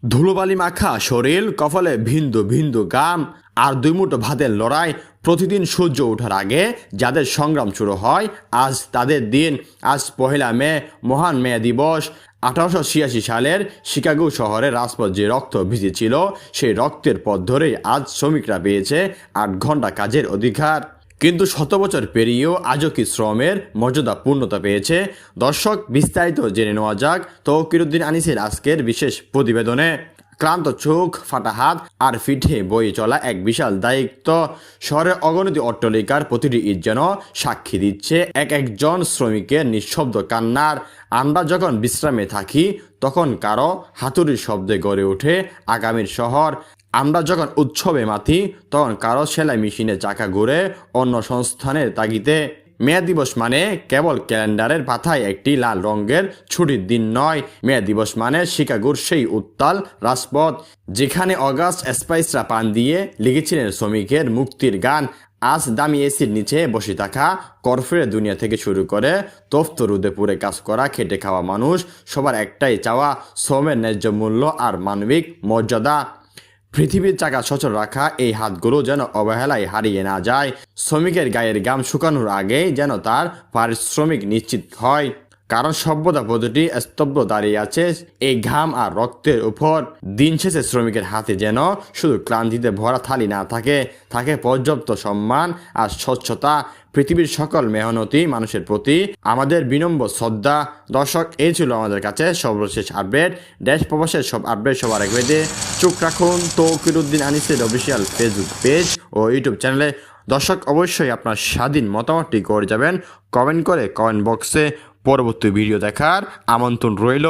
ধুলোবালি মাখা শরীর, কপালে ভিন্দু ভিন্দু গাম, আর দুই মুঠো ভাতের লড়াই। প্রতিদিন সূর্য ওঠার আগে যাদের সংগ্রাম শুরু হয়, আজ তাদের দিন। আজ 1 মে, মহান মে দিবস। 1886 সালের শিকাগো শহরের রাজপথ যে রক্ত ভিজেছিল, সেই রক্তের পথ ধরেই আজ শ্রমিকরা পেয়েছে 8 ঘন্টা কাজের অধিকার। কিন্তু 100 বছর পেরিয়েও আজও কি শ্রমের মর্যাদা পূর্ণতা পেয়েছে? দর্শক, বিস্তারিত জেনে নেওয়া যাক তৌকিরউদ্দিন আনিসের আজকের বিশেষ প্রতিবেদনে। ক্লান্ত চোখ, ফাটা হাত আর পিঠে বয়ে চলা এক বিশাল দায়িত্ব। শহরের অগণিত অট্টালিকার প্রতিটি ইট যেন সাক্ষী দিচ্ছে এক একজন শ্রমিকের নিঃশব্দ কান্নার। আমরা যখন বিশ্রামে থাকি, তখন কারো হাতুড়ির শব্দে গড়ে ওঠে আগামীর শহর। আমরা যখন উৎসবে মাতি, তখন কারো সেলাই মেশিনে চাকা ঘুরে অন্য সংস্থানের তাগিদে। মে দিবস মানে কেবল ক্যালেন্ডারের পাতায় একটি লাল রঙের ছুটির দিন নয়। মে দিবস মানে শিকাগোর সেই উত্তাল রাজপথ, যেখানে অগাস্ট স্পাইসরা পান দিয়ে লিখেছিলেন শ্রমিকের মুক্তির গান। আজ দামি এসির নিচে বসে থাকা কর্পোরেট দুনিয়া থেকে শুরু করে তপ্ত রোদে পুড়ে কাজ করা খেটে খাওয়া মানুষ, সবার একটাই চাওয়া, শ্রমের ন্যায্য মূল্য আর মানবিক মর্যাদা। পৃথিবীর চাকা সচল রাখা এই হাতগুলো যেন অবহেলায় হারিয়ে না যায়। শ্রমিকের গায়ের ঘাম শুকানোর আগেই যেন তার পারিশ্রমিক নিশ্চিত হয়। কারণ সভ্যতা প্রতিটি স্তব্ধ দাঁড়িয়ে আছে এই ঘাম আর রক্তের উপর। দিন শেষে শ্রমিকের হাতে যেন শুধু ক্লান্তিতে ভরা থালি না থাকে, থাকে পর্যাপ্ত সম্মান আর স্বচ্ছতা। পৃথিবীর সকল মেহনতি মানুষের প্রতি আমাদের বিনম্র শ্রদ্ধা। দর্শক, এই ছিল আমাদের কাছে সর্বশেষ আপডেট। দেশ প্রবাসের সব আপডেট সবার আগে পেতে চোখ রাখুন তৌকিরউদ্দিন আনিসের অফিসিয়াল ফেসবুক পেজ ও ইউটিউব চ্যানেলে। দর্শক, অবশ্যই আপনার স্বাধীন মতামতটি করে যাবেন কমেন্ট করে কমেন্ট বক্সে। পরবর্তী ভিডিও দেখার আমন্ত্রণ রইল।